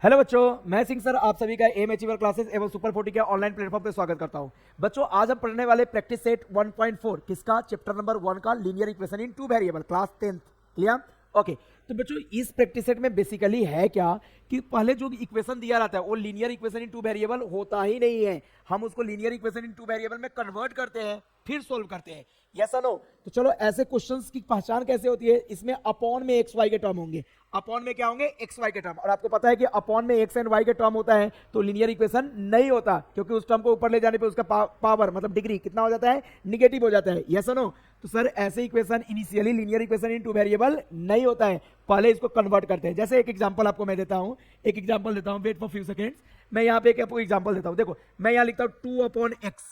Hello बच्चों, मैं Singh sir आप सभी का एम अचीवर क्लासेस एवं सुपर 40 के ऑनलाइन प्लेटफॉर्म पे स्वागत करता हूं। बच्चों, आज हम पढ़ने वाले प्रैक्टिस सेट 1.4 किसका, चैप्टर नंबर 1 का linear equation in two variable, class 10th। Clear? Okay. तो बच्चों, इस प्रैक्टिस सेट में बेसिकली है क्या कि पहले जो इक्वेशन दिया रहता है वो linear equation in two variable होता ही नहीं है। हम उसको linear equation in two variable में कन्वर्ट करते हैं, फिर सोल्व करते हैं। यस और नो? तो चलो, ऐसे क्वेश्चंस की पहचान कैसे होती है? इसमें अपॉन में एक्स वाई के टर्म होंगे। अपॉन में क्या होंगे? एक्स वाई के टर्म। और आपको पता है कि अपॉन में एक्स एंड वाई के टर्म होता है तो लीनियर इक्वेशन नहीं होता, क्योंकि उस टर्म को ऊपर ले जाने पे उसका पावर मतलब डिग्री कितना हो जाता है? निगेटिव हो जाता है। यस और नो? तो सर, ऐसे equation initially linear equation in two variable नहीं होता है, पहले इसको कन्वर्ट करते हैं। जैसे एक एग्जांपल आपको मैं देता हूं, वेट फॉर फ्यू सेकेंड्स। मैं यहाँ पे एक आपको एग्जांपल देता हूं। देखो, मैं यहाँ लिखता हूं 2/x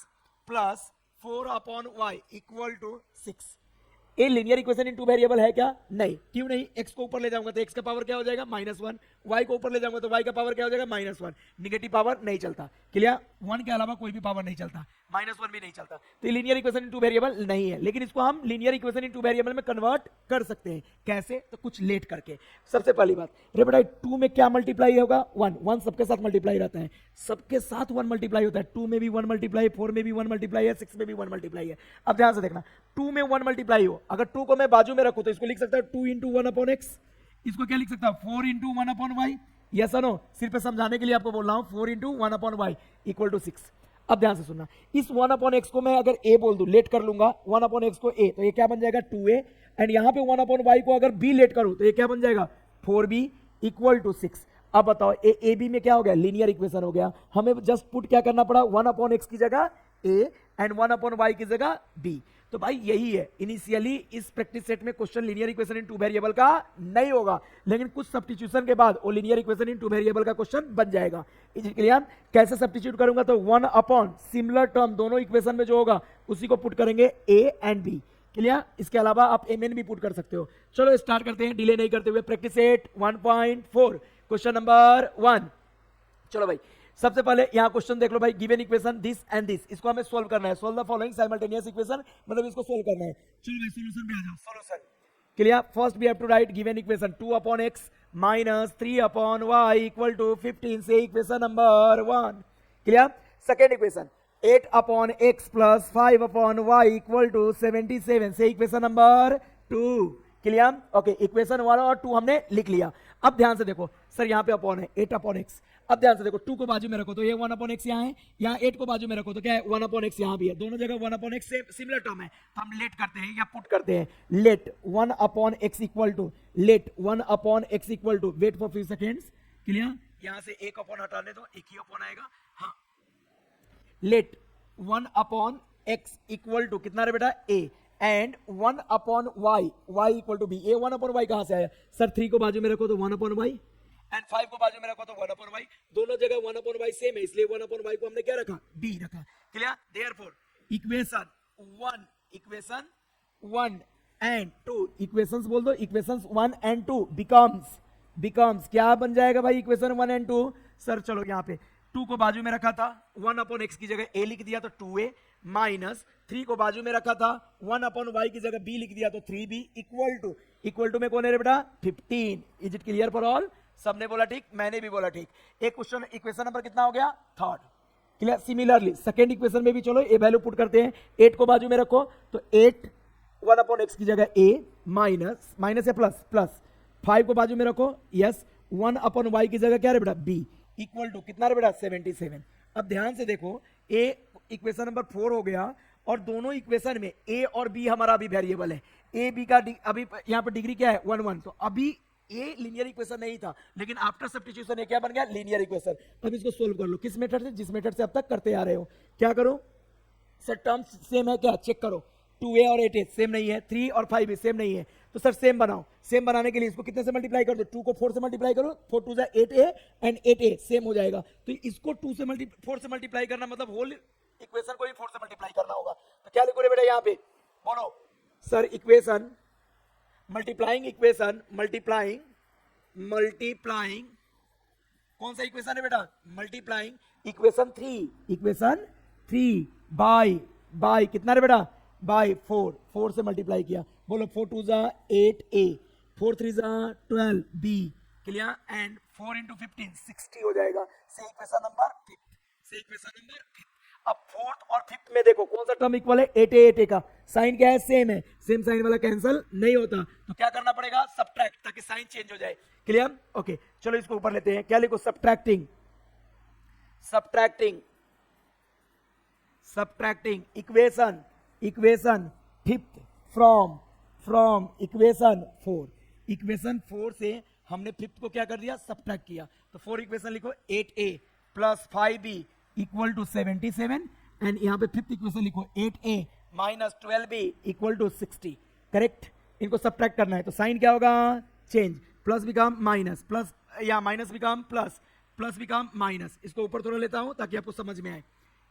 plus 4/y equal to 6। ये linear equation in two variable है क्या? नहीं। क्यों नहीं? x को ऊपर ले जाऊंगा तो x का पावर क्या हो जाएगा? -1। y को ऊपर ले जाऊंगा तो y का पावर क्या हो जाएगा? -1। निगेटिव पावर नहीं चलता। क्लियर? 1 के अलावा कोई भी पावर नहीं चलता, -1 भी नहीं चलता। तो ये linear equation in two variable नहीं है, लेकिन इसको हम linear equation in two variable में कन्वर्ट कर सकते हैं। कैसे? तो कुछ लेट करके। सबसे पहली बात, रे बेटा 2 में क्या मल्टीप्लाई होगा? 1 सबके साथ मल्टीप्लाई रहता है, सबके साथ 1 मल्टीप्लाई होता है। 2 में भी 1 मल्टीप्लाई, 4 में भी 1 मल्टीप्लाई है, 6 में भी 1 मल्टीप्लाई है। अब ध्यान से देखना, 2 में 1 मल्टीप्लाई हो, अगर 2 को मैं बाजू में रखूं तो इसको लिख सकता हूं 2 इंटू 1/x। इसको क्या लिख सकता हूं? 4 इंटू 1/y। यस और नो? सिर्फ समझाने के लिए आपको बोल रहा हूं 4 इंटू 1/y इक्वल टू 6। अब ध्यान से सुनना, इस 1/x को मैं अगर a बोल दूं, लेट कर लूंगा 1/x को a, तो ये क्या बन जाएगा? 2a। एंड यहां पे 1/y को अगर b लेट करूं तो ये क्या बन जाएगा? 4b equal to 6। अब बताओ, ए बी में क्या हो गया? लीनियर इक्वेशन हो गया। हमें जस्ट पुट क्या करना पड़ा? 1/x की जगह a एंड 1/y की जगह b। तो भाई यही है, इनिशियली इस प्रैक्टिस सेट में question linear equation in two variable का नहीं होगा, लेकिन कुछ सब्स्टिट्यूशन के बाद वो linear equation in two variable का क्वेश्चन बन जाएगा। क्लियर? कैसे सब्स्टिट्यूट करूंगा? तो 1 अपॉन सिमिलर टर्म दोनों इक्वेशन में जो होगा उसी को पुट करेंगे a एंड b। क्लियर? इसके अलावा आप mn भी पुट कर सकते हो। चलो स्टार्ट करते हैं डिले नहीं करते हुए। Practice set 1.4 question number 1। चलो भाई, सबसे पहले यहां क्वेश्चन देख लो भाई। Given equation this and this, इसको हमें सोल्व करना है। Solve the following simultaneous equation, मतलब इसको सोल्व करना है। चलो भाई, सॉल्यूशन पे आ जाओ। Solution clear? First we have to write given equation 2/x minus 3/y equal to 15 से equation number 1। Clear? Second equation 8/x plus 5/y equal to 77 से equation number 2। Clear? Okay, equation 1 और 2 हमने लिख लिया। अब ध्यान से देखो, सर यहाँ पे अपॉन है 8/x। अब ध्यान से देखो, 2 को बाजू में रखो तो ये 1/x यहाँ है, यहाँ 8 को बाजू में रखो तो क्या है? 1/x यहाँ भी है। दोनों जगह 1/x से सिमिलर टर्म है, तो हम लेट करते हैं या पुट करते हैं। Let 1/x equal to, let 1/x equal to, wait for few seconds. Clear? यहाँ से एक अपॉन हटाने दो, एक ही अपॉन आएगा। हाँ, लेट 1/x इक्वल टू कितना रे बेटा? a and 1/y, y equal to b। ये 1/y कहां से आया? सर 3 को बाजू में रखो तो 1/y एंड 5 को बाजू में रखो तो 1/y। दोनों जगह 1/y सेम है, इसलिए 1/y को हमने क्या रखा? b रखा। Clear? Therefore equation 1 and 2, equations बोल दो, इक्वेशंस 1 एंड 2 बिकम्स क्या बन जाएगा भाई? Equation 1 and 2। सर चलो, यहाँ पे 2 को बाजू में रखा था, 1/x की जगह a लिख दिया तो 2a, माइनस 3 को बाजू में रखा था, 1/y की जगह b लिख दिया तो 3b इक्वल टू में कौन है रे बेटा? 15। Is it clear for all? सबने बोला ठीक, मैंने भी बोला ठीक। एक क्वेश्चन, इक्वेशन नंबर कितना हो गया? Third. Clear? Similarly second equation में भी चलो ए वैल्यू पुट करते हैं। 8 को बाजू में रखो तो 8 1/x की जगह a माइनस या प्लस 5 को बाजू में रखो, यस 1/y की जगह क्या रे बेटा? b इक्वल टू कितना रे बेटा? 77। अब ध्यान से देखो, a इक्वेशन नंबर 4 हो गया और दोनों इक्वेशन में a और b हमारा अभी वेरिएबल है। a b का अभी यहाँ पर डिग्री क्या है? 1 तो अभी ए लीनियर इक्वेशन नहीं था, लेकिन आफ्टर सब्स्टिट्यूशन ये क्या बन गया? Linear equation. अब इसको सोल्व कर लो। किस मेथड से? जिस मेथड से अब तक करते आ रहे हो। क्या करो सर? टर्म्स सेम है क्या? चेक करो। 2a और 8a सेम नहीं है, 3 और 5 सेम नहीं है, तो सर सेम बनाओ। सेम बनाने के लिए इसको कितने से मल्टीप्लाई कर दो? 2 को 4 से मल्टीप्लाई करो, 4 2 8a एंड 8a सेम हो जाएगा। तो इसको 4 से मल्टीप्लाई करना मतलब होल इक्वेशन को ही 4 से मल्टीप्लाई करना होगा। तो क्या लिखो रे बेटा यहाँ पे? बोलो सर, इक्वेशन मल्टीप्लाइंग कौन सा इक्वेशन है बेटा? मल्टीप्लाइंग इक्वेशन 3 बाय कितना रे बेटा? बाय 4 से मल्टीप्लाई किया। बोलो 4 2 8a, 4 3 12b clear, and 4 into 15 60 हो जाएगा। से इक्वेशन नंबर फिफ्थ। अब फोर्थ और फिफ्थ में देखो कौन सा टर्म इक्वल है, 8a का साइन क्या है, सेम है, सेम साइन वाला कैंसिल नहीं होता, तो क्या करना पड़ेगा, सब्ट्रैक्ट, ताकि साइन चेंज हो जाए। क्लियर, ओके, चलो इसको ऊपर लेते हैं, क्या लिखो, subtracting equation fifth from equation 4। Equation 4 से हमने फिफ्थ को क्या कर दिया, सब्ट्रैक्ट किया, तो 4 इक्वेशन लिखो, 8a plus 5b equal to 77, and यहाँ पे फिफ्थ इक्वेशन लिखो 8a minus 12b equal to 60। Correct, इनको सब्ट्रैक्ट करना है, तो साइन क्या होगा, change, plus become minus, plus या minus become plus, plus become minus. इसको ऊपर थोड़ा लेता हूं ताकि आपको समझ में आए।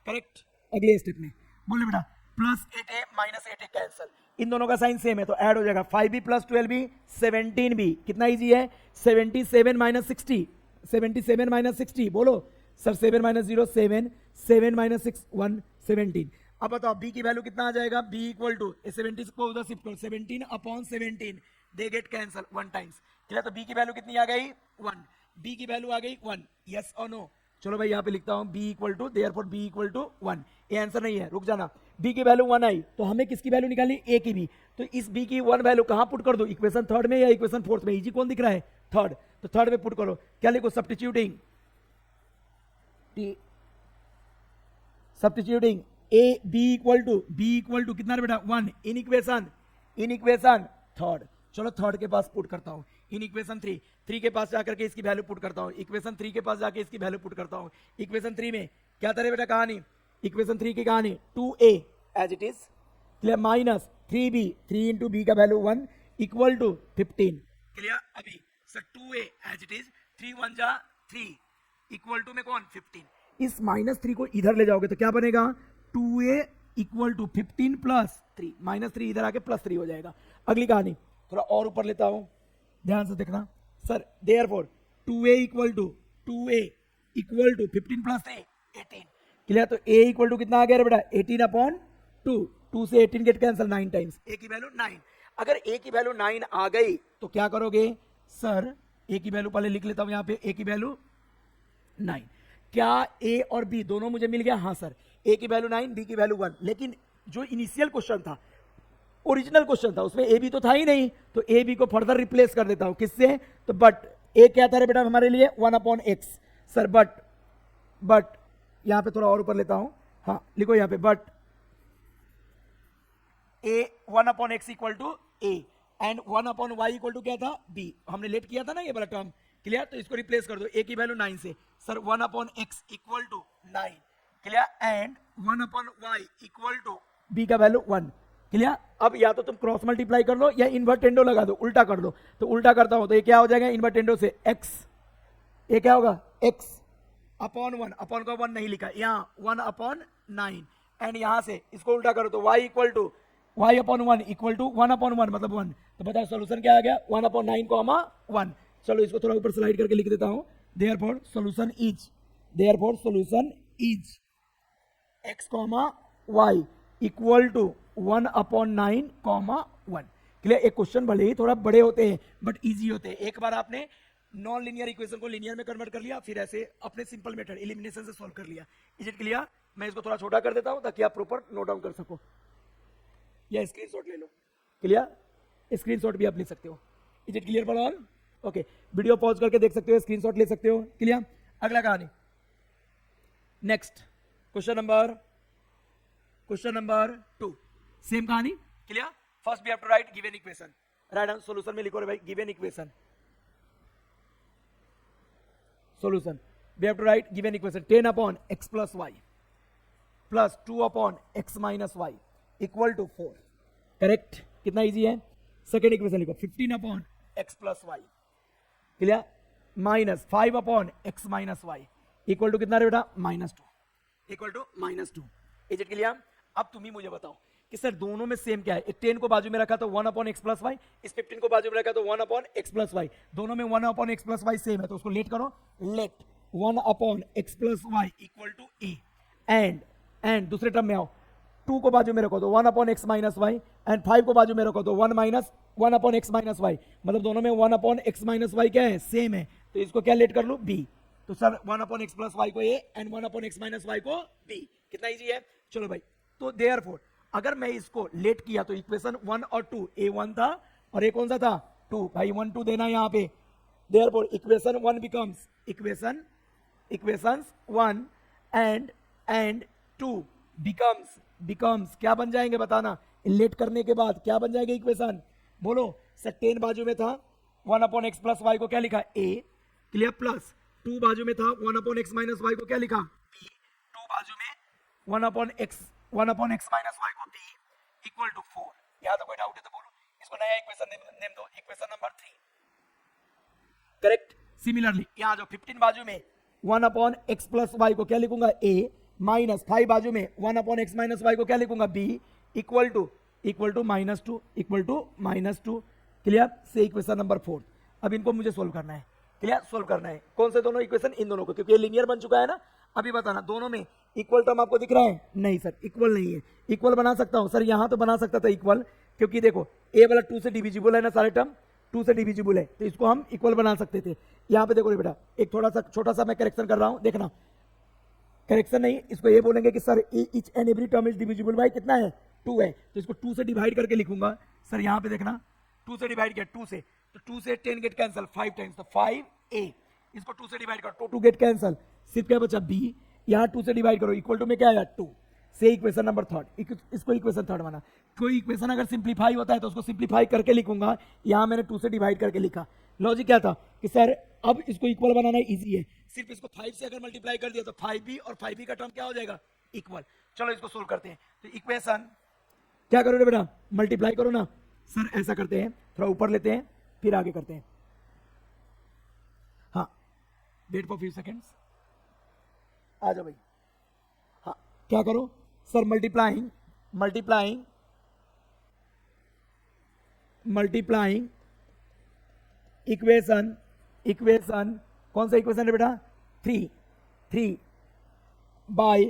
करेक्ट, अगले स्टेप में बोले बेटा, plus 8a minus 8a cancel, इन दोनों का साइन सेम है तो ऐड हो जाएगा, 5b प्लस 12b 17b, कितना इजी है, 77 माइनस 60, 77 माइनस 60, बोलो सर, 7 माइनस 0 7, 7 माइनस 6 1, 17। अब बताओ b की वैल्यू कितना आ जाएगा, b इक्वल टू 70 को उधर शिफ्ट करो, 17 upon 17, they get cancel 1 times. चलिए, तो b की वैल्यू कितनी आ गई, 1, b की वैल्यू आ गई 1, यस और नो। चलो भाई यहाँ पे लिखता हूँ b equal to, therefore b equal to 1, ये आंसर नहीं है, रुक जाना, b की वैल्यू 1 आई, तो हमें किसकी वैल्यू निकालनी, a की भी, तो इस b की 1 वैल्यू कहाँ पुट कर दो, इक्वेशन थर्ड में या इक्वेशन फोर्थ में, इजी कौन दिख रहा है, थर्ड, तो थर्ड में पुट करो, क्या लिखो, substituting a b equal to कितना बेटा, 1 इन इक्वेशन थर्ड। चलो थर्ड के पास पुट करता हूं, इन इक्वेशन 3 के पास जाकर के इसकी वैल्यू पुट करता हूं, इक्वेशन 3 के पास जाके इसकी वैल्यू पुट करता हूं। इक्वेशन 3 में क्या था रे बेटा कहानी, इक्वेशन 3 की कहानी 2a as it is, clear, minus 3b, 3 into b का वैल्यू 1 इक्वल टू 15। क्लियर, अभी sir 2a as it is, 3 1 जा 3 इक्वल टू में कौन, 15। इस माइनस 3 को इधर ले जाओगे तो क्या बनेगा, 2a equal to 15 plus 3, minus 3 इधर आके प्लस 3 हो जाएगा। अगली कहानी थोड़ा और ऊपर लेता हूं, ध्यान से देखना sir, therefore 2a equal to 15 plus 3 18। Clear, तो a इक्वल टू कितना आ गया बेटा, 18 अपॉन 2, 2 से 18 गेट कैंसिल 9 टाइम्स, a की वैल्यू 9। अगर a की वैल्यू 9 आ गई तो क्या करोगे सर, a की वैल्यू पहले लिख लेता हूं यहाँ पे, a की वैल्यू 9, क्या a और b दोनों मुझे मिल गया, हाँ सर, a की वैल्यू 9, b की वैल्यू 1, लेकिन जो इनिशियल क्वेश्चन था, ओरिजिनल क्वेश्चन था, उसमें a b तो था ही नहीं, तो a b को फर्दर रिप्लेस कर देता हूं किससे, तो बट a क्या था रे बेटा हमारे लिए, 1 अपॉन एक्स, सर बट यहां पे थोड़ा और ऊपर लेता हूं, हाँ लिखो यहां पे, but a 1 upon x equal to a and 1 upon y equal to क्या था, b, हमने लेट किया था ना ये वाला टर्म। क्लियर, तो इसको रिप्लेस कर दो, a की वैल्यू 9 से, sir 1 upon x equal to 9, clear, and 1 upon y equal to b का वैल्यू 1। क्लियर, अब या तो तुम क्रॉस मल्टीप्लाई कर लो या इन्वर्टेंडो लगा दो, उल्टा कर दो, तो उल्टा करता हूं तो ये क्या हो जाएगा, इन्वर्टेंडो से x, ये क्या होगा x अपॉन 1, अपॉन का 1 नहीं लिखा, यहाँ 1 अपॉन 9, एंड यहां से इसको उल्टा करो तो y equal to y upon 1 equal to 1 upon 1 मतलब 1, तो बताओ सोल्यूशन क्या आ गया, 1 अपॉन 9 कॉमा 1। चलो इसको थोड़ा ऊपर स्लाइड करके लिख देता हूं, therefore solution is x comma y equal to 1 upon 9 comma 1। Clear, एक क्वेश्चन भले ही थोड़ा बड़े होते हैं बट इजी होते हैं, एक बार आपने नॉन लीनियर इक्वेशन को लीनियर में कन्वर्ट कर लिया, फिर ऐसे अपने सिंपल मेथड एलिमिनेशन से सॉल्व कर लिया। इज इट क्लियर, मैं इसको थोड़ा छोटा कर देता हूं ताकि आप प्रॉपर नोट डाउन कर सको, या स्क्रीनशॉट ले लो। क्लियर, स्क्रीनशॉट भी आप ले सकते हो। Is it clear for all, okay, video pause करके देख सकते हो, स्क्रीनशॉट ले सकते हो। क्लियर, अगला कहानी, नेक्स्ट क्वेश्चन नंबर 2, सेम कहानी। Clear, first we have to write given equation, write down, solution में लिखो रे भाई, given equation, solution we have to write given equation 10 upon x plus y plus 2 upon x minus y equal to 4। Correct, कितना easy है। Second equation लिखो 15 upon x plus y, clear, minus 5 upon x minus y equal to कितना रे बेटा, -2, equal to -2। Is it clear, अब तुम ही मुझे बताओ कि सर दोनों में सेम क्या है, 10 को बाजू में रखा तो 1 अपॉन एक्स प्लस वाई, इस 15 को बाजू में रखा तो 1 अपॉन एक्स प्लस वाई, दोनों में 1 upon x plus y same है, तो उसको लेट करो, let 1 upon x plus Y equal to a, and दूसरे टर्म में आओ, 2 को बाजू में रखो तो 1 upon x minus y, and 5 को बाजू में रखो तो 1 अपॉन एक्स माइनस वाई, मतलब दोनों में 1 अपॉन एक्स माइनस वाई क्या है, सेम है, तो इसको क्या लेट कर लूँ, बी। तो sir 1 upon x plus Y को A and 1 upon x minus Y को बी, कितना इजी है। चलो भाई, तो देयरफॉर अगर मैं इसको लेट किया तो इक्वेशन 1 और 2, ए 1 था और ए कौन सा था, 2, भाई 1 2 देना यहाँ पे। Therefore equation 1 becomes equations 1 and 2 becomes क्या बन जाएंगे बताना, लेट करने के बाद क्या बन जाएगा इक्वेशन, बोलो सर। 10 बाजू में था 1 अपॉन एक्स प्लस वाई को क्या लिखा, ए, क्लियर, प्लस 2 बाजू में था 1 अपॉन एक्स माइनस वाई को क्या लिखा, बी, 2 बाजू में 1 अपॉन एक्स माइनस वाई को बी इक्वल टू 4। यहाँ तो कोई डाउट है तो बोलो, इसको नया इक्वेशन नेम दो, इक्वेशन नंबर 3, करेक्ट। सिमिलरली यहाँ जो 15 बाजू में 1 अपॉन एक्स प्लस वाई को क्या लिखूंगा, ए, माइनस 5 बाजू में 1 अपॉन एक्स माइनस वाई को क्या लिखूंगा, बी, इक्वल टू -2, क्लियर। से इक्वेशन नंबर 4। अब इनको मुझे सोल्व करना है, क्लियर, सोल्व करना है। कौन से दोनों इक्वेशन, इन दोनों को, क्योंकि ये लीनियर बन चुका है ना। अभी बताना दोनों में इक्वल टर्म आपको दिख रहा है, नहीं सर इक्वल नहीं है। इक्वल बना सकता हूं सर, यहां तो बना सकता था इक्वल, क्योंकि देखो ए वाला 2 से डिविजिबल है ना, सारे टर्म 2 से डिविजिबल है, तो इसको हम इक्वल बना सकते थे। यहाँ पे देखो बेटा, एक थोड़ा सा छोटा सा मैं करेक्शन कर रहा हूँ, देखना, करेक्शन नहीं, इसको ये बोलेंगे कि sir each and every term is divisible by कितना है, 2 है, तो इसको 2 से डिवाइड करके लिखूंगा सर। यहाँ पे देखना 2 से डिवाइड किया, 2 से, तो 2 से 10 गेट कैंसिल, 5 टाइम्स, तो 5a, इसको 2 से डिवाइड करो, 2 गेट कैंसिल, सिर्फ क्या बचा, b, यहाँ 2 से डिवाइड करो, इक्वल टू में क्या आया, 2। से इक्वेशन नंबर 3, इसको इक्वेशन 3 बना। कोई इक्वेशन अगर सिंप्लीफाई होता है तो उसको सिंप्लीफाई करके लिखूंगा, यहाँ मैंने 2 से डिवाइड करके लिखा। लॉजिक क्या था कि सर अब इसको इक्वल बनाना इजी है, सिर्फ इसको 5 से अगर मल्टीप्लाई कर दिया तो 5b और 5b का टर्म क्या हो जाएगा, इक्वल। चलो इसको सोल्व करते हैं। तो इक्वेशन क्या करो रे बेटा, मल्टीप्लाई करो ना सर। ऐसा करते हैं, थोड़ा ऊपर लेते हैं फिर आगे करते हैं। हाँ, वेट फॉर फ्यू सेकेंड्स, आ जाओ भाई। हाँ, क्या करो सर, मल्टीप्लाइंग इक्वेशन कौन सा इक्वेशन है बेटा, 3 बाय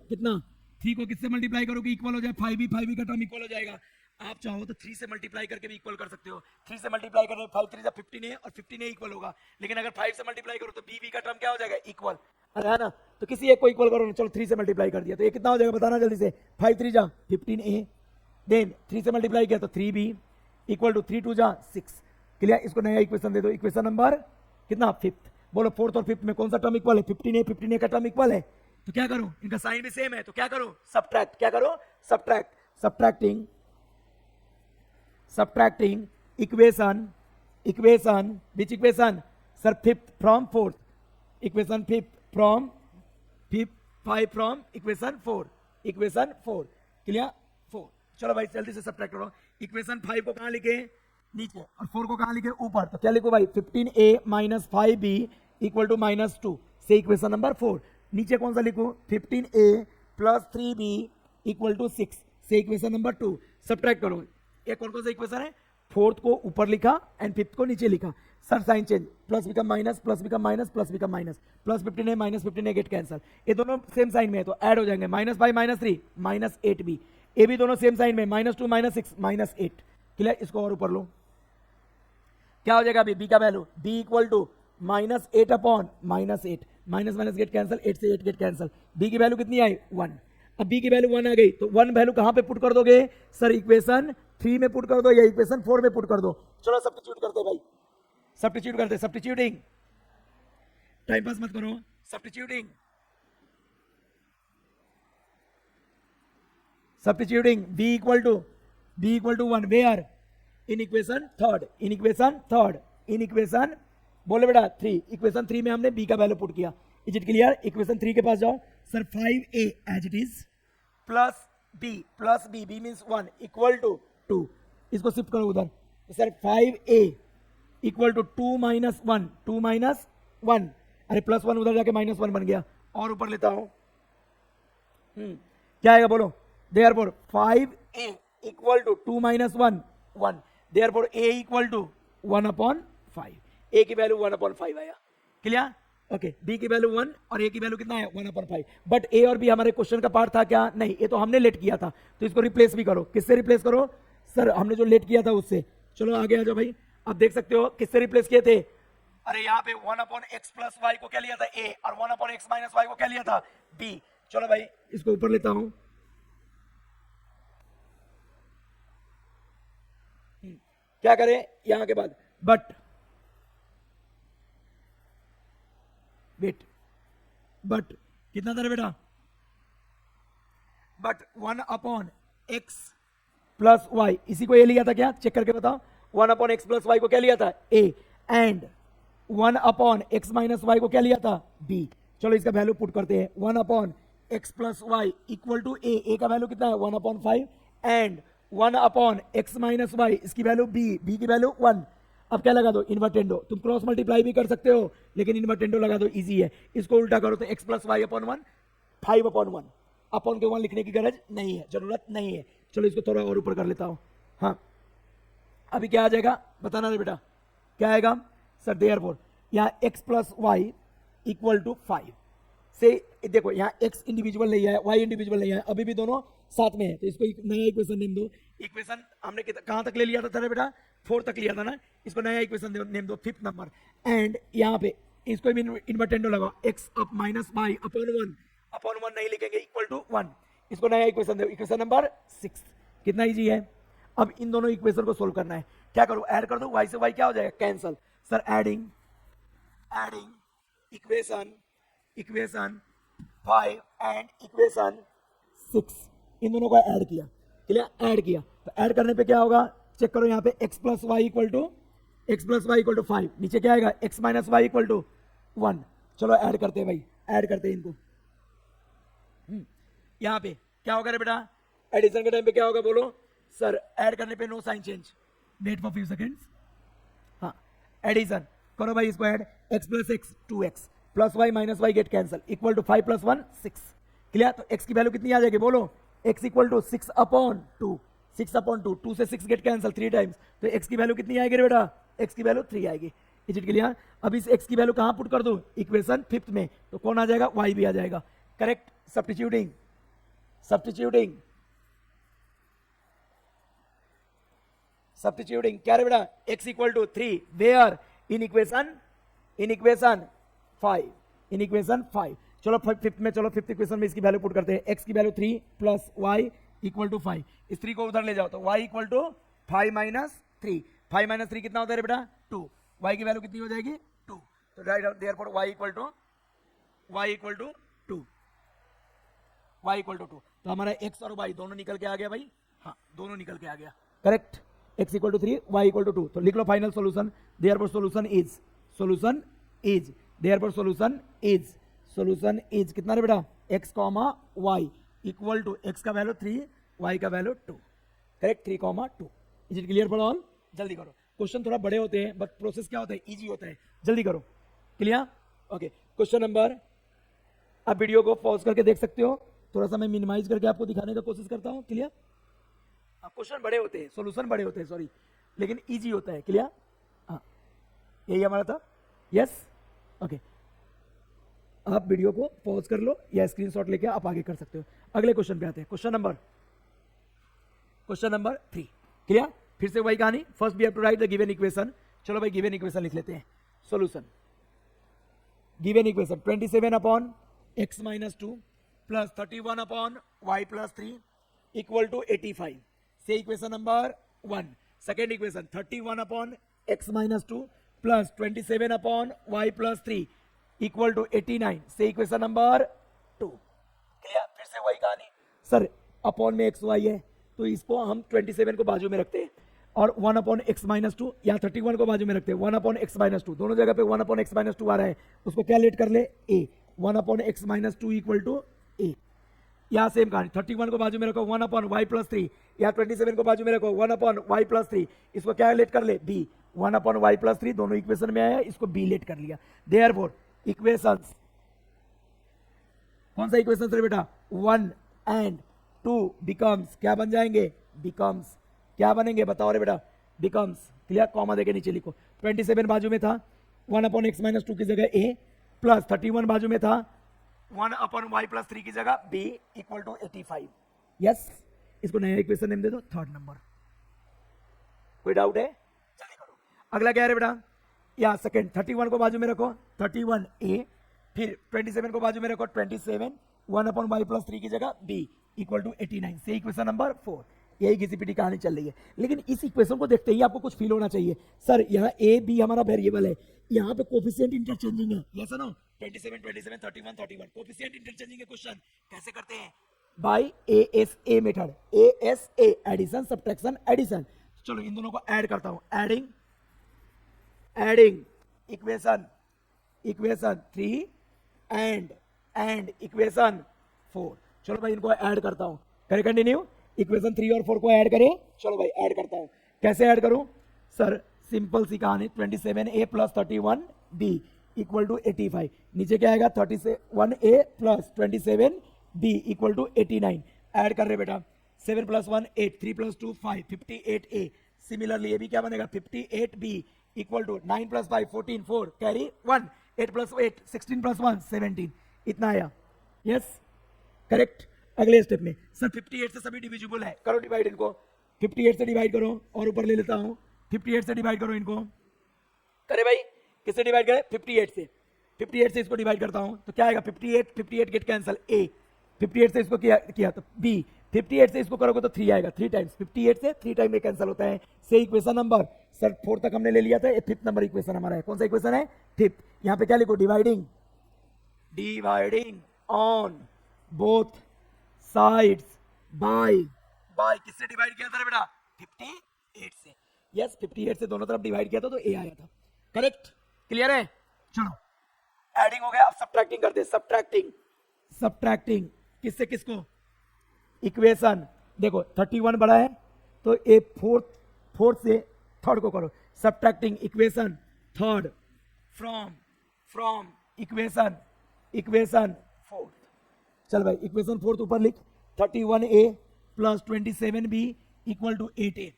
कितना, 3 को किससे मल्टीप्लाई करो कि इक्वल हो जाए, 5b का टर्म इक्वल हो जाएगा। आप चाहो तो 3 से मल्टीप्लाई करके भी इक्वल कर सकते हो। 3 से मल्टीप्लाई करने 5 3 15 है और 15 इक्वल होगा, लेकिन अगर 5 से मल्टीप्लाई करो तो b का टर्म क्या हो जाएगा, इक्वल, अरे है ना। तो किसी एक को इक्वल करो ना, चलो 3 से मल्टीप्लाई कर दिया तो ये कितना हो जाएगा बताना जल्दी से, 5 3 जा 15a, देन 3 से मल्टीप्लाई किया तो 3b इक्वल टू 3 2 जा 6, क्लियर। इसको नया इक्वेशन दे दो, इक्वेशन नंबर कितना, 5th। बोलो 4th और 5th में कौन सा टर्म इक्वल है, 15a का टर्म इक्वल है, तो क्या करो, इनका साइन भी सेम है, तो क्या करो, सब्ट्रैक्ट, क्या करो, subtracting equation which equation sir, 5th from 4th, equation 5th from 5 from equation 4, clear, 4। चलो भाई जल्दी से सब्ट्रैक्ट करो। इक्वेशन 5 को कहाँ लिखे, नीचे, और 4 को कहाँ लिखे, ऊपर, तो क्या लिखो भाई, 15a minus 5b equal to -2, से इक्वेशन नंबर 4। नीचे कौन सा लिखूं, 15a plus 3b equal to 6, से इक्वेशन नंबर 2। सब्ट्रैक्ट करो, ये कौन सा इक्वेशन है, 4th को ऊपर लिखा एंड 5th को नीचे लिखा, sir sign change, plus become minus, plus become minus, plus become minus, plus 15a minus 15a get cancel, ये दोनों सेम साइन में है तो ऐड हो जाएंगे, -5 -3 -8b, ये भी दोनों सेम साइन में, -2 -6 -8, क्लियर। इसको और ऊपर लो, क्या हो जाएगा अभी, b का value, b equal to -8 upon -8, minus minus get cancel, 8 से 8 गेट कैंसिल, b की वैल्यू कितनी आई, 1। अब b की वैल्यू 1 आ गई तो 1 वैल्यू कहां पे पुट कर दोगे सर, इक्वेशन 3 में पुट कर दो या इक्वेशन 4 में पुट कर दो। चलो सब्स्टिट्यूट करते भाई, सब्स्टिट्यूटिंग, टाइम पास मत करो, substituting b equal to 1, where, in equation third, बोले बेटा 3, इक्वेशन 3 में हमने b का वैल्यू पुट किया। इज इट क्लियर, इक्वेशन 3 के पास जाओ sir, 5a as it is plus b means 1 equal to 2, इसको शिफ्ट करो उधर, तो sir 5a equal to 2 minus 1, अरे प्लस 1 उधर जाके -1 बन गया, और ऊपर लेता हूं, क्या आएगा बोलो, therefore 5a equal to 2 minus 1, therefore a equal to 1/5, a की वैल्यू 1/5 आया, क्लियर। ओके बी की वैल्यू 1 और ए की वैल्यू कितना है 1/5। बट ए और बी हमारे क्वेश्चन का पार्ट था क्या? नहीं, ये तो हमने लेट किया था, तो इसको रिप्लेस भी करो। किससे रिप्लेस करो सर? हमने जो लेट किया था उससे। चलो आगे आ जाओ भाई। अब देख सकते हो किससे रिप्लेस किए थे। अरे यहाँ पे 1/x प्लस वाई को क्या लिया था ए, और 1/x माइनस वाई को क्या लिया था बी। चलो भाई इसको ऊपर लेता हूं। क्या करें यहां के बाद? बट वेट, बट कितना था बेटा? बट 1/x प्लस वाई, इसी को ए लिया था क्या? चेक करके बताओ। 1/x प्लस वाई को क्या लिया था ए, एंड 1/x माइनस वाई को क्या लिया था बी। चलो इसका वैल्यू पुट करते हैं। 1/x plus Y equal to A का वैल्यू कितना है 1/5 एंड 1/x माइनस वाई, इसकी वैल्यू बी की वैल्यू 1। अब क्या लगा दो? इन्वर्टेंडो। तुम क्रॉस मल्टीप्लाई भी कर सकते हो, लेकिन इन्वर्टेंडो लगा दो, इजी है। इसको उल्टा करो तो x plus y upon 1 5/1। Upon के 1 लिखने की गरज नहीं है, जरूरत नहीं है। चलो इसको थोड़ा और ऊपर कर लेता हूं। हाँ अभी क्या आ जाएगा बताना दे बेटा, क्या आएगा सर? देयरफॉर यहाँ x plus Y equal to 5 से, देखो यहाँ x इंडिविजुअल नहीं है, y इंडिविजुअल नहीं है, अभी भी दोनों साथ में है, तो इसको एक नया इक्वेशन नेम दो। इक्वेशन हमने कहां तक ले लिया था तेरा बेटा? 4 तक लिया था ना। इसको नया इक्वेशन नेम दो 5th नंबर। एंड यहाँ पे इसको भी इन्वर्टेंडो लगाओ, x up minus y upon 1 नहीं लिखेंगे, इक्वल टू 1। इसको नया इक्वेशन दो, इक्वेशन नंबर 6। कितना इजी है। अब इन दोनों इक्वेशन को सोल्व करना है। क्या करो? ऐड कर दो, y से y क्या हो जाएगा? Cancel. Sir adding equation 5 and equation 6, इन दोनों को ऐड किया। क्लियर? ऐड किया तो ऐड करने पे क्या होगा? चेक करो यहाँ पे x plus Y equal to 5, नीचे क्या आएगा x minus y equal to 1। चलो ऐड करते हैं भाई, ऐड करते हैं इनको। यहाँ पे क्या होगा रे बेटा? एडिशन के टाइम पे क्या होगा बोलो सर? ऐड करने पे no sign change, wait for few seconds. हाँ एडिशन करो भाई, इसको add. x plus x 2x plus y minus y get cancel, equal to 5 plus 1 6। Clear? तो x की वैल्यू कितनी आ जाएगी बोलो? x इक्वल टू 6/2, 6/2, 2 से 6 गेट कैंसल 3 टाइम्स, तो x की वैल्यू कितनी आएगी रे बेटा? x की वैल्यू 3 आएगी। Is it clear? अब इस x की वैल्यू कहां पुट कर दूं? इक्वेशन 5th में, तो कौन आ जाएगा? y भी आ जाएगा। करेक्ट? सब्स्टिट्यूटिंग क्या रे बेटा? x equal to 3 where? In equation 5। चलो 5th में, चलो 5th इक्वेशन में इसकी वैल्यू पुट करते हैं। x की value 3 plus Y equal to 5, इस 3 को उधर ले जाओ तो y equal to 5 minus 3। 5 minus 3 कितना होता है बेटा? 2। y की वैल्यू कितनी हो जाएगी? 2। तो right therefore y equal to 2। तो हमारा x और y दोनों निकल के आ गया भाई। हाँ दोनों निकल के आ गया। Correct? x equal to 3, y equal to 2। तो लिख लो final solution. Therefore solution is कितना रे बेटा? x comma y equal to x का वैल्यू 3, y का value 2। Correct? 3,2। Is it clear for all? जल्दी करो, क्वेश्चन थोड़ा बड़े होते हैं बट प्रोसेस क्या होता है? इजी होता है। जल्दी करो। क्लियर? ओके क्वेश्चन नंबर, आप वीडियो को पॉज करके देख सकते हो, थोड़ा सा मैं मिनिमाइज करके आपको दिखाने का कोशिश करता हूँ। क्लियर? क्वेश्चन बड़े होते हैं, सॉल्यूशन बड़े होते हैं, सॉरी, लेकिन इजी होता है। क्लियर? हाँ यही हमारा था। यस ओके, आप वीडियो को पॉज कर लो या स्क्रीनशॉट लेके आप आगे कर सकते हो। अगले क्वेश्चन पे आते हैं। Question number 3। क्लियर? फिर से वही कहानी, first we have to write the given equation. चलो भाई गिवन इक्वेशन लिख लेते हैं। Solution given equation 27/x minus 2 plus 31/y plus 3 equal to 85 से equation number 1। Second equation 31/x minus 2 plus 27/y plus 3 equal to 89 से equation number 2। Clear? फिर से वही कहानी सर, अपॉन में x y है तो इसको हम 27 को बाजू में रखते हैं और 1/x माइनस 2 यहाँ 31 को बाजू में रखते हैं। 1/x माइनस 2 दोनों जगह पे 1/x माइनस 2 आ रहा है, उसको क्या लेट कर ले? a। 1/x minus 2 equal to a। यहाँ सेम कहानी 31 को बाजू में रखो 1/y प्लस 3, यहाँ 27 को बाजू में रखो 1/y प्लस 3, इसको क्या लेट कर ले? b। 1/y प्लस 3 दोनों इक्वेशन में आया, इसको b लेट कर लिया। देयरफॉर इक्वेशंस, कौन सा इक्वेशन है बेटा? 1 एंड 2 बिकम्स, क्या बन जाएंगे? बिकम्स, क्या बनेंगे बताओ रे बेटा? बिकम्स। क्लियर? कॉमा देके नीचे लिखो। 27 बाजू में था, 1/x माइनस 2 की जगह a, प्लस 31 बाजू में था, 1/y+3 की जगह b इक्वल टू 85। यस, इसको नया इक्वेशन नेम दे दो, थर्ड नंबर। कोई डाउट है? चलिए करो। अगला क्या है बेटा, या सेकंड 31 को बाजू में रखो, 31a, फिर 27 को बाजू में रखो, 27, 1/y+3 की जगह b इक्वल टू 89 से इक्वेशन नंबर 4। यही घिसी-पिटी कहानी चल रही है, लेकिन इस इक्वेशन को देखते ही आपको कुछ फील होना चाहिए, सर यहाँ a b हमारा वेरिएबल है, यहाँ पे कोफिशिएंट इंटरचेंजिंग है, यस नो, 27 27 31 31 कोफिशिएंट इंटरचेंजिंग के क्वेश्चन कैसे करते हैं, by ASA method, ASA addition subtraction addition. चलो इन दोनों को ऐड करता हूं, एडिंग इक्वेशन 3 एंड इक्वेशन 4। चलो भाई इनको ऐड करता हूं, करें कंटिन्यू, इक्वेशन 3 और 4 को ऐड करें। चलो भाई ऐड करता हूं, कैसे ऐड करूं सर, सिंपल सी कहानी, 27a plus 31b equal to 85, नीचे क्या आएगा 31a plus 27b equal to 89, add कर रहे बेटा, 7 + 1 8, 3 + 2 5, 58a। सिमिलरली ये भी क्या बनेगा 58b इक्वल टू 9 + 5 14, 4 कैरी 1, 8 + 8 16 + 1 17, इतना आया। Yes correct. अगले स्टेप में सर 58 से सभी डिविजिबल है, करो डिवाइड इनको, 58 से डिवाइड करो, और ऊपर ले लेता हूं 58 से डिवाइड करो इनको, करे भाई, किससे डिवाइड करें 58 से इसको डिवाइड करता हूं तो क्या आएगा 58 गेट कैंसिल, a 58 से इसको किया तो b, 58 से इसको करोगे तो 3 आएगा, 3 टाइम्स 58 से 3 टाइम में कैंसिल होता है। से इक्वेशन नंबर सर 4 तक हमने ले लिया था, ये 5th नंबर इक्वेशन हमारा है, कौन सा इक्वेशन है 5th। यहाँ पे क्या लिखो, dividing on both sides by किससे डिवाइड किया था बेटा 58 से। यस 58 से दोनों तरफ डिवाइड किया था तो a आया था, करेक्ट, क्लियर है। चलो एडिंग हो गया, अब सब्ट्रैक्टिंग करते हैं, सब्ट्रैक्टिंग किससे किसको, इक्वेशन देखो 31 बड़ा है तो ए फोर्थ से थर्ड को करो, subtracting equation third from equation fourth. चल भाई इक्वेशन फोर्थ ऊपर लिख, 31a plus 27b equal to 8a,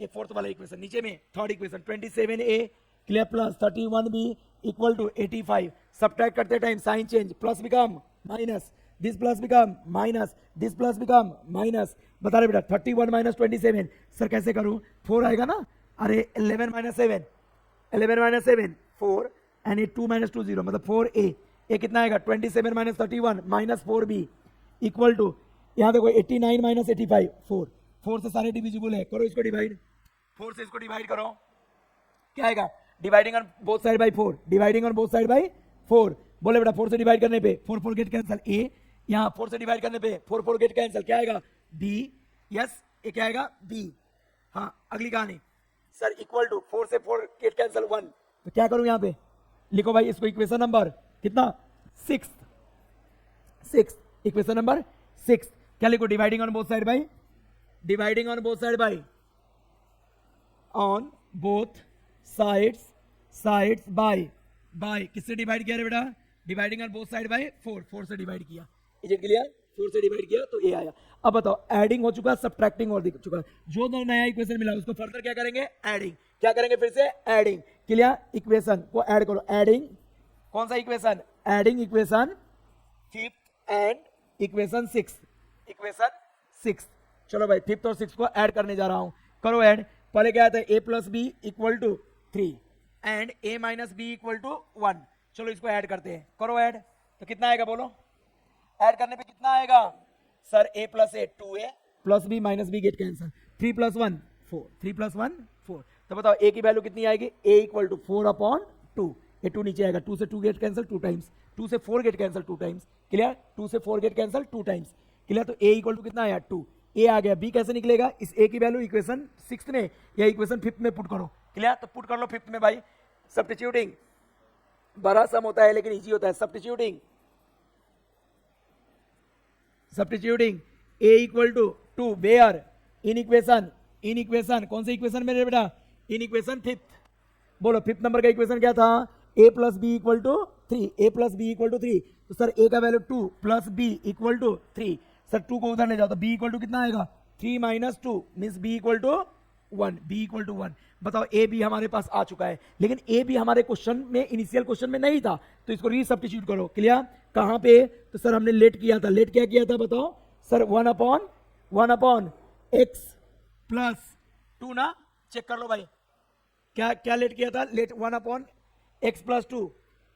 ये फोर्थ वाला इक्वेशन, नीचे में third equation 27a clear plus 31b equal to 85। Subtract करते time sign change, plus become minus, this plus become minus, this plus become minus. बता रहे बेटा 31 minus 27, sir कैसे करूं, 4 आएगा ना, अरे 11 माइनस 7 4 एंड 2 माइनस 2 0 मतलब 4a, ये कितना आएगा 27 minus 31 minus 4b equal to, यहाँ देखो 89 माइनस 85 4 से सारे डिविजिबल है, करो इसको डिवाइड, 4 से इसको डिवाइड करो, क्या आएगा dividing on both side by 4, dividing on both side by 4। बोले बेटा 4 से डिवाइड करने पे 4 गेट कैंसिल, a यहाँ 4 से डिवाइड करने पे 4 गेट कैंसिल, क्या आएगा b। यस ये क्या आएगा b। हाँ अगली कहानी सर इक्वल टू 4 से 4 गेट कैंसिल 1, तो क्या करूं यहाँ पे, लिखो भाई इसको इक्वेशन नंबर कितना 6 इक्वेशन नंबर 6, क्या लिखो dividing on both side by sides by किससे डिवाइड किया रे बेटा, dividing on both side by 4 से डिवाइड किया, इज इट क्लियर, 4 से डिवाइड किया तो ये आया। अब बताओ एडिंग हो चुका, सब्ट्रैक्टिंग और दिख चुका, जो नया इक्वेशन मिला उसको फर्दर क्या करेंगे, एडिंग, क्या करेंगे फिर से एडिंग, क्लियर, इक्वेशन को ऐड करो, एडिंग कौन सा equation, adding equation 5th and equation 6। चलो भाई 5th और 6th को ऐड करने जा रहा हूं, करो ऐड। पहले क्या आता है a plus b equal to 3 and a minus b equal to 1। चलो इसको ऐड करते हैं, करो ऐड, तो कितना आएगा बोलो, ऐड करने पे कितना आएगा sir, a plus a 2a plus b minus b get cancel, 3 + 1 4, 3 + 1 4। तो बताओ a की वैल्यू कितनी आएगी, a इक्वल टू 4/2, ये 2 नीचे आएगा, 2 से 2 गेट कैंसिल 2 टाइम्स, 2 से 4 गेट कैंसिल 2 टाइम्स, क्लियर, 2 से 4 गेट कैंसिल 2 टाइम्स, क्लियर। तो a इक्वल टू कितना आया 2, a आ गया, b कैसे निकलेगा, इस a की वैल्यू इक्वेशन 6th में या इक्वेशन 5th में पुट करो, क्लियर, तो पुट कर लो 5th में भाई, सब्स्टिट्यूटिंग, बड़ा सम होता है लेकिन इजी होता है, substituting a equal to 2 where in equation कौन सी इक्वेशन में बेटा, इन इक्वेशन 5th। बोलो 5th नंबर का इक्वेशन क्या था, a plus b equal to 3, तो सर a का value 2 plus b equal to 3, sir 2 को उधर ले जाओ तो b इक्वल टू कितना आएगा 3 - 2 means b equal to 1, b equal to 1। बताओ ए बी हमारे पास आ चुका है, लेकिन ए बी हमारे क्वेश्चन में, इनिशियल क्वेश्चन में नहीं था, तो इसको रीसब्स्टिट्यूट करो। क्लियर? कहाँ पे? तो सर हमने लेट किया था। लेट क्या किया था बताओ सर? 1 अपॉन x प्लस 2 ना, चेक कर लो भाई, क्या क्या लेट किया था? Let 1 upon x plus 2,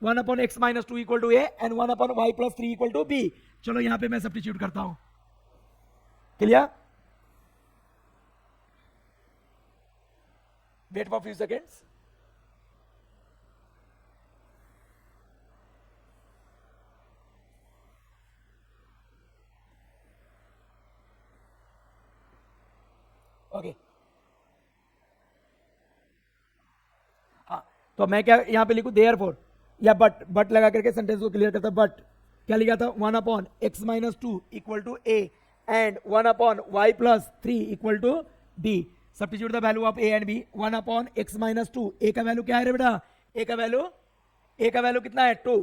1 upon x minus 2 equal to a and 1 upon y plus 3 equal to b। चलो यहां पे मैं सब्स्टिट्यूट करता हूं। Clear? Wait for few seconds. Okay, हाँ, तो मैं क्या यहां पे लिखूं? देयरफॉर या बट लगा करके सेंटेंस को क्लियर करता। बट क्या लिखा था? 1 upon x minus 2 equal to a and 1 upon Y plus 3 equal to b. Substitute the value of a and b. 1 upon x minus 2, a का वैल्यू क्या है रे बेटा? ए का वैल्यू कितना है? 2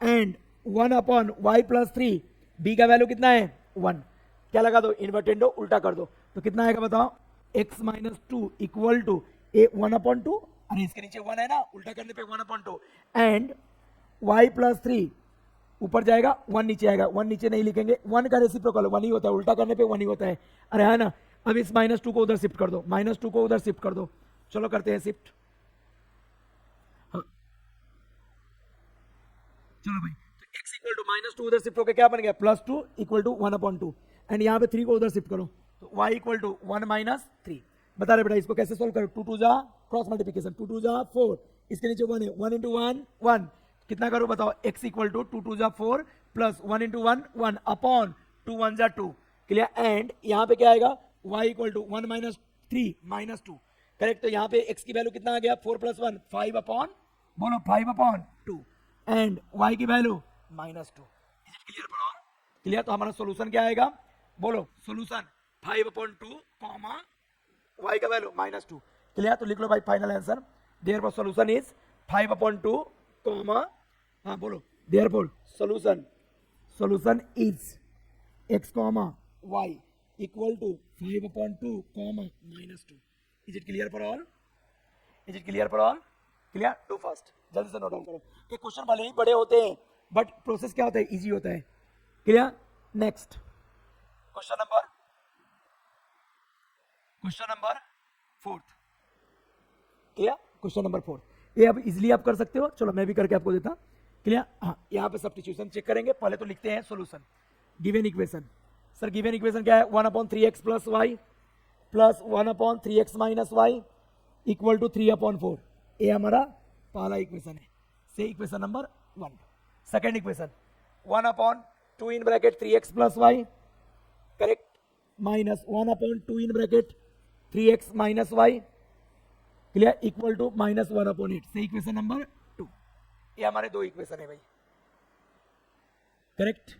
and 1 upon Y plus 3, b का value कितना है? 1। क्या लगा दो? इन्वर्टेंडो उल्टा कर दो, तो कितना आएगा बताओ? X minus 2 equal to a 1 upon 2, अरे इसके नीचे 1 है ना, उल्टा करने पे 1 अपॉन 2 एंड y प्लस 3, ऊपर जाएगा 1 नीचे आएगा, 1 नीचे नहीं लिखेंगे, 1 का रेसिप्रोकल 1 ही होता है, उल्टा करने पे 1 ही होता है। अरे है ना? अब इस -2 को उधर शिफ्ट कर दो, -2 को उधर शिफ्ट कर दो। चलो करते हैं शिफ्ट। हाँ, चलो भाई, तो x इक्वल टू -2 उधर शिफ्ट होकर क्या बन गया? +2 इक्वल टू 1 अपॉन 2 एंड यहाँ पे 3 को उधर शिफ्ट करो, तो y इक्वल टू 1 माइनस 3। बता रहे बेटा इसको कैसे सोल्व करो? 2 2 जा क्रॉस मल्टीप्लिकेशन, 2 2 जा 4, इसके नीचे 1 है, 1 इंटू 1 1, कितना करो बताओ? x इक्वल टू 2 2 जा 4 प्लस 1 इंटू 1 1 अपॉन 2 1 जा 2। क्लियर? एंड यहाँ पे क्या आएगा? y equal to 1 minus 3 minus 2। Correct? तो यहाँ पे x की वैल्यू कितना आ गया? 4 प्लस 1 5 अपॉन, बोलो 5 अपॉन 2 एंड y की वैल्यू -2। Is it clear for all? Clear? तो हमारा सोल्यूशन क्या आएगा? बोलो सोल्यूशन 5 अपॉन 2 कॉमा y का वैल्यू -2। क्लियर? तो लिख लो भाई final answer. Therefore solution is 5 upon 2 comma, हाँ बोलो, therefore solution is x comma y equal to 5 upon 2 comma -2। Is it clear for all? Is it clear for all? Clear? To fast, जल्दी से note down करो। ये question भले ही बड़े होते हैं बट प्रोसेस क्या होता है? इजी होता है। Clear? Next question number 4। Clear? Question number 4 ये अब इजीली आप कर सकते हो। चलो मैं भी करके आपको देता। क्लियर? हाँ, यहाँ पे सब्स्टिट्यूशन चेक करेंगे। पहले तो लिखते हैं solution. Given equation, sir given equation क्या है? 1 upon 3x plus y plus 1 upon 3x minus y equal to 3 upon 4। ये हमारा पहला इक्वेशन है, say equation number 1। Second equation 1 upon 2 in bracket 3x plus y, correct, minus 1 upon 2 in bracket 3x minus y, clear, equal to -1 upon 8, say equation number 2। ये हमारे दो equation है भाई, correct.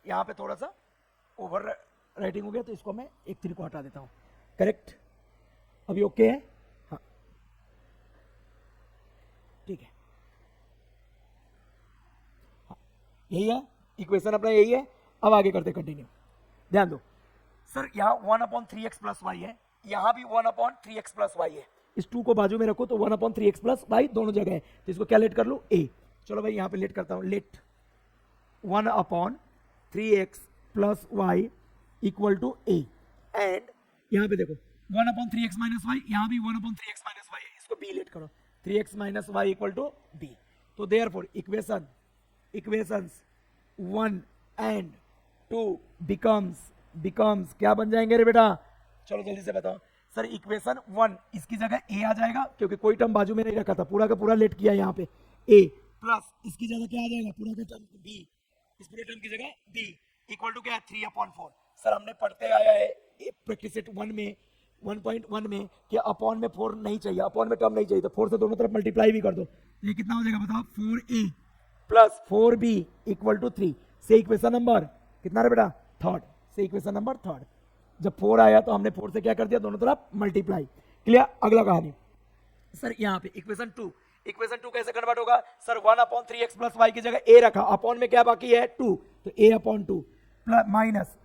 यहाँ पे थोड़ा सा ओवर राइटिंग हो गया तो इसको मैं एक 3 को हटा देता हूँ, करेक्ट। अभी ओके है? हाँ ठीक है, हाँ यही है इक्वेशन अपना, यही है। अब आगे करते कंटिन्यू। ध्यान दो सर, यहाँ 1 अपॉन 3x प्लस वाई है, यहाँ भी 1 अपॉन 3x प्लस वाई है। इस 2 को बाजू में रखो तो 1 अपॉन 3x प्लस वाई दोनों जगह है, तो इसको क्या लेट कर लो? a। चलो भाई यहाँ पे लेट करता हूँ, let 1 upon 3x plus Y equal to a and यहाँ पे देखो 1 अपॉन 3x माइनस वाई, यहाँ भी 1 अपॉन 3x माइनस वाई है, इसको b लेट करो, 3x minus y equal to b। तो देयरफॉर इक्वेशंस 1 एंड 2 बिकम्स क्या बन जाएंगे रे बेटा? चलो जल्दी से बताओ सर। इक्वेशन 1 इसकी जगह a आ जाएगा क्योंकि कोई टर्म बाजू में नहीं रखा था, पूरा का पूरा लेट किया यहाँ पे a, प्लस इसकी जगह क्या आ जाएगा? पूरा का टर्म b, इस पूरे टर्म की जगह b इक्वल टू क्या है? 3 अपॉन 4। सर हमने पढ़ते आया है प्रैक्टिस सेट 1 में 1.1 में कि अपॉन में 4 नहीं चाहिए, अपॉन में टर्म नहीं चाहिए, तो 4 से दोनों तरफ मल्टीप्लाई भी कर दो, ये कितना हो जाएगा बताओ? 4a plus 4b equal to 3, से इक्वेशन नंबर कितना रे बेटा? थर्ड, से इक्वेशन नंबर थर्ड। जब 4 आया तो हमने 4 से क्या कर दिया? दोनों तरफ मल्टीप्लाई। क्लियर? अगला कहानी सर, यहाँ पे इक्वेशन 2 कैसे कन्वर्ट होगा? Sir 1 upon 3x plus Y की जगह a रखा, अपॉन में क्या बाकी है? 2, तो a अपॉन 2 प्लस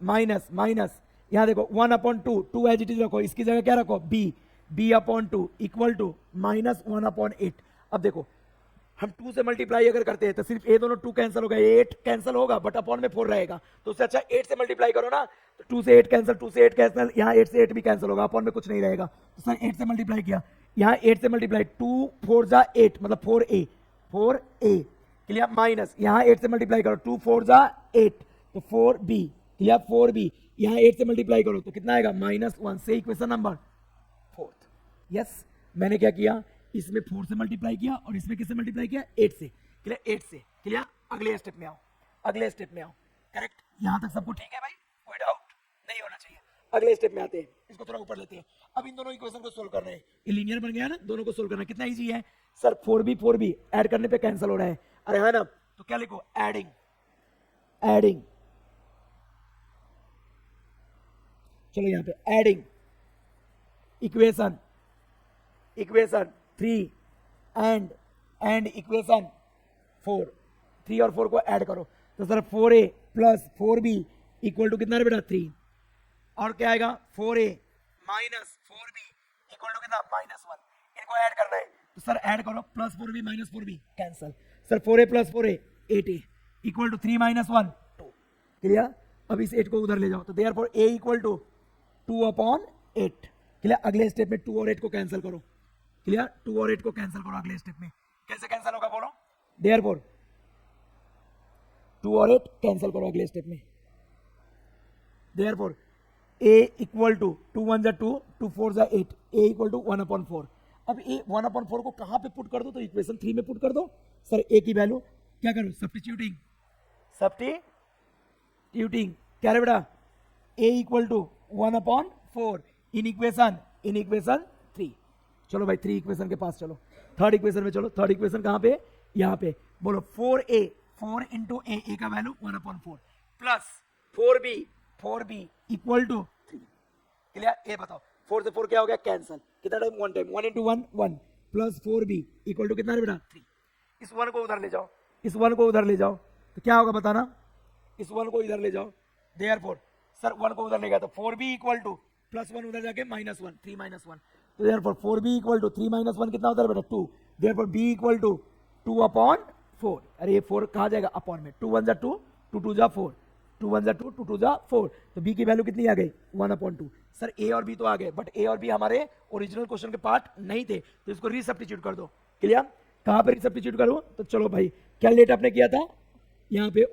माइनस, यहाँ देखो 1 अपॉन 2 एज इट इज रखो, इसकी जगह क्या रखो? b, b upon 2 equal to -1/8। अब देखो हम 2 से मल्टीप्लाई अगर करते हैं तो सिर्फ ये दोनों 2 कैंसिल होगा, 8 कैंसिल होगा बट अपॉन में 4 रहेगा, तो उससे अच्छा 8 से मल्टीप्लाई करो ना, तो 2 से 8 कैंसिल, 2 से 8 कैंसिल, यहाँ 8 से 8 भी कैंसिल होगा, अपॉन में कुछ नहीं रहेगा। तो सर 8 से मल्टीप्लाई किया, यहाँ 8 से मल्टीप्लाई, 2 4 जा 8 मतलब 4a क्लियर, माइनस यहाँ 8 से मल्टीप्लाई करो, 2 4 जा 8 तो 4b क्लियर, 4b यहाँ 8 से मल्टीप्लाई करो तो कितना आएगा -1 से इक्वेशन नंबर 4। यस, मैंने क्या किया, इसमें 4 से मल्टीप्लाई किया और इसमें किससे मल्टीप्लाई किया, 8 से क्लियर, 8 से क्लियर। अगले स्टेप में आओ, अगले स्टेप में आओ, करेक्ट, यहाँ तक सबको ठीक है भाई, कोई डाउट नहीं होना चाहिए। अगले स्टेप में आते हैं, इसको थोड़ा ऊपर लेते हैं। अब इन दोनों इक्वेशन को सोल्व करना है, ये लीनियर बन गया ना, दोनों को सोल्व करना कितना इजी है सर, 4b ऐड करने पे कैंसिल हो रहा है, अरे है ना, तो क्या लिखो, एडिंग, चलो यहाँ पे एडिंग इक्वेशन 3 एंड इक्वेशन 4, 3 और 4 को ऐड करो तो sir 4a plus 4b equal to कितना है बेटा 3, और क्या आएगा 4a minus 4b equal to कितना -1, इनको ऐड करना है तो सर ऐड करो, plus 4b minus 4b cancel, sir 4a plus 4a 8a equal to 3 - 1 2 clear. अब इस 8 को उधर ले जाओ तो therefore a equal to 2/8 clear. अगले स्टेप में 2 और 8 को कैंसिल करो, क्लियर, 2 और 8 को कैंसिल करो अगले स्टेप में, कैसे कैंसिल होगा बोलो, देयरफॉर 2 और 8 कैंसिल करो अगले स्टेप में, देयरफॉर a इक्वल टू 2 1 जा 2 2 4 जा 8 a इक्वल टू 1/4। अब a 1/4 को कहां पे पुट कर दो, तो इक्वेशन 3 में पुट कर दो। सर a की वैल्यू क्या करो, सब्स्टिट्यूटिंग क्या है बेटा, a equal to 1/4 in equation 3। चलो भाई 3 इक्वेशन के पास चलो, थर्ड इक्वेशन में चलो, थर्ड इक्वेशन कहां पे, यहाँ पे, बोलो 4a 4 इंटू a का value 1/4 plus 4b equal to 3 clear. ए बताओ 4 से 4 क्या हो गया, कैंसिल, कितना time, 1 time, 1 into 1 plus 4b equal to कितना है बेटा 3। इस 1 को उधर ले जाओ, इस 1 को उधर ले जाओ तो क्या होगा बताना, इस 1 को इधर ले जाओ, देयरफॉर सर 1 को उधर ले गया तो 4b इक्वल टू प्लस 1 उधर जाके -1 3 - 1 तो देयरफॉर 4b इक्वल टू 3 - 1 कितना होता है बेटा 2, देयरफॉर b इक्वल टू 2/4। अरे ये 4 कहाँ जाएगा, अपॉन में, 2 1 जा 2 2 2 जा 4 2 1 जा 2 2 2 जा 4 तो b की वैल्यू कितनी आ गई 1/2। सर a और b तो आ गए बट a और b हमारे ओरिजिनल क्वेश्चन के पार्ट नहीं थे तो इसको रीसब्स्टिट्यूट कर दो, क्लियर। कहाँ पे रीसब्स्टिट्यूट करूँ, तो चलो भाई क्या लेट आपने किया था, यहाँ पे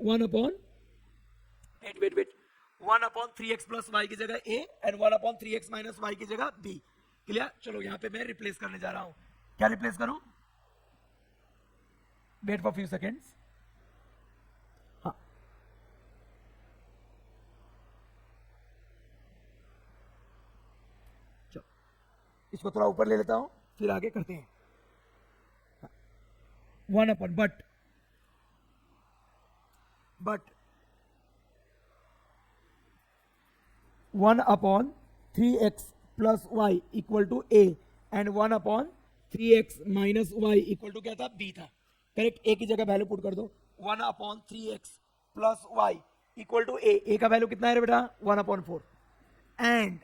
1/3x प्लस y की जगह a and 1/3x minus y की जगह b, क्लियर। चलो यहाँ पे मैं रिप्लेस करने जा रहा हूँ, क्या रिप्लेस करूँ, वेट फॉर फ्यू सेकेंड्स, हाँ चलो इसको थोड़ा ऊपर ले लेता हूँ फिर आगे करते हैं। 1 but 1/3x plus y equal to a and 1/3x minus y equal to क्या था, b था, करेक्ट। a की जगह वैल्यू पुट कर दो, 1/3x plus y equal to a का वैल्यू कितना है बेटा 1/4 and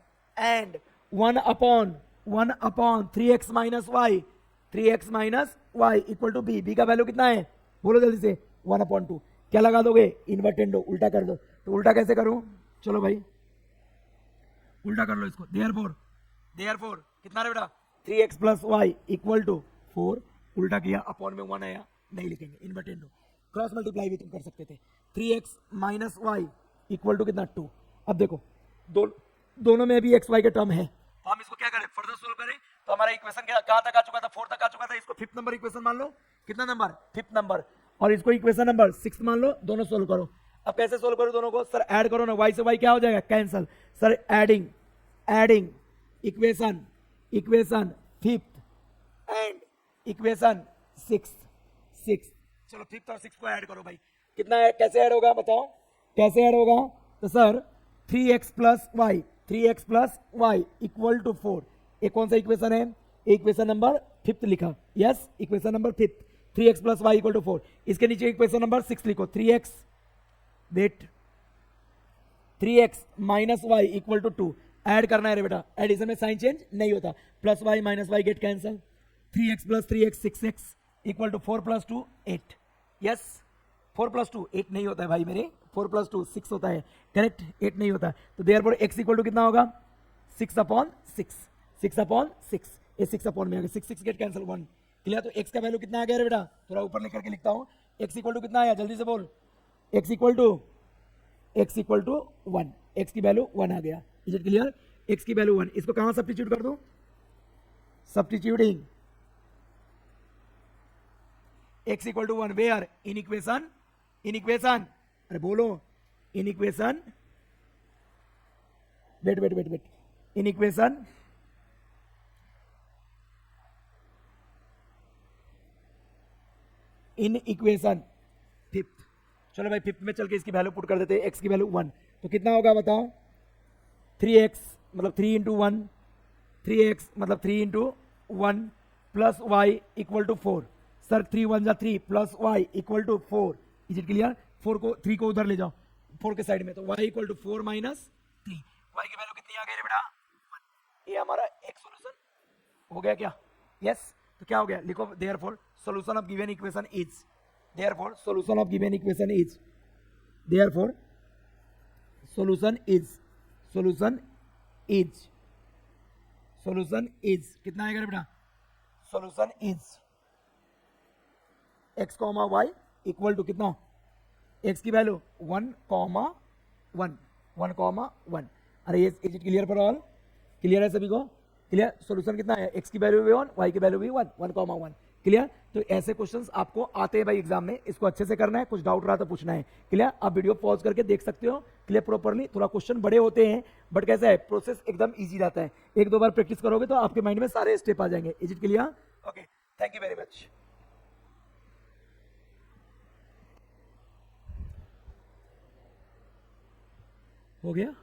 1/3x minus y 3x minus y equal to b का वैल्यू कितना है बोलो जल्दी से 1/2। क्या लगा दोगे, इन्वर्टेंडो, उल्टा कर दो, तो उल्टा कैसे करूं, चलो भाई उल्टा कर लो इसको, देयरफॉर कितना है बेटा 3x plus y equal to 4, उल्टा किया, अपॉन में 1 आया, नहीं लिखेंगे, इन्वर्टेंडो, क्रॉस मल्टीप्लाई भी तुम कर सकते थे, 3x minus y equal to कितना 2। अब देखो दोनों में भी x y के टर्म है तो हम इसको क्या करें, फर्दर सोल्व करें, तो हमारा इक्वेशन कहाँ तक आ चुका था, 4 तक आ चुका था, इसको 5th नंबर इक्वेशन मान लो, कितना नंबर 5th नंबर, और इसको इक्वेशन नंबर 6 मान लो, दोनों सोल्व करो। अब कैसे सोल्व करो दोनों को, सर ऐड करो ना, y से y क्या हो जाएगा, cancel, sir adding equation 5th and equation 6। चलो 5th और 6 को ऐड करो भाई, कितना है, कैसे ऐड होगा बताओ, कैसे ऐड होगा, तो sir 3x plus y equal to 4, एक कौन सा इक्वेशन है, इक्वेशन नंबर 5th लिखा, yes equation number 5th, 3x plus y equal to 4, इसके नीचे इक्वेशन नंबर 6 लिखो, 3x minus y equal to 2 add करना है रे बेटा, एडिशन में साइन चेंज नहीं होता, plus y minus y get cancel, 3x plus 3x 6x equal to 4 plus 2 8, yes 4 plus 2 8 नहीं होता है भाई मेरे, 4 प्लस 2 6 होता है, करेक्ट 8 नहीं होता, तो देयरफॉर x इक्वल टू कितना होगा 6 अपॉन 6, 6 अपॉन 6, ये 6 अपॉन में आ गया, 6 6 गेट कैंसिल 1, क्लियर। तो x का वैल्यू कितना आ गया रे बेटा, थोड़ा ऊपर लेकर के लिखता हूँ, x इक्वल टू कितना आया जल्दी से बोल, x इक्वल टू 1, x की वैल्यू 1 आ गया, इज इट क्लियर, x की वैल्यू 1, इसको कहां सब्स्टिट्यूट कर दूं, substituting x equal to 1 where, in equation, अरे बोलो in equation, wait in equation fifth, चलो भाई फिफ्थ में चल के इसकी वैल्यू पुट कर देते हैं, x की वैल्यू 1, तो कितना होगा बताओ, 3x मतलब 3 इंटू 1, 3x मतलब 3 into 1 plus Y equal to 4, sir 3 1 जा 3 plus Y equal to 4, is it clear, 3 को उधर ले जाओ 4 के साइड में, तो y equal to 4 minus 3, y की वैल्यू कितनी आ गई रे बेटा 1, ये हमारा एक सॉल्यूशन हो गया क्या, यस तो क्या हो गया, लिखो therefore solution of given equation is, therefore solution of given equation is, therefore solution is कितना आएगा रे बेटा, solution is x comma y equal to कितना, x की वैल्यू 1 कॉमा 1, अरे ये is it clear for all, clear है सभी को, क्लियर, सॉल्यूशन कितना है, x की वैल्यू भी 1, y की वैल्यू भी 1 कॉमा 1, क्लियर। तो ऐसे क्वेश्चंस आपको आते हैं भाई एग्जाम में, इसको अच्छे से करना है, कुछ डाउट रहा तो पूछना है, क्लियर। आप वीडियो पॉज करके देख सकते हो, क्लियर प्रॉपरली, थोड़ा क्वेश्चन बड़े होते हैं बट कैसा है प्रोसेस एकदम इजी रहता है, एक दो बार प्रैक्टिस करोगे तो आपके माइंड में सारे स्टेप आ जाएंगे, is it clear, okay thank you very much. हो गया।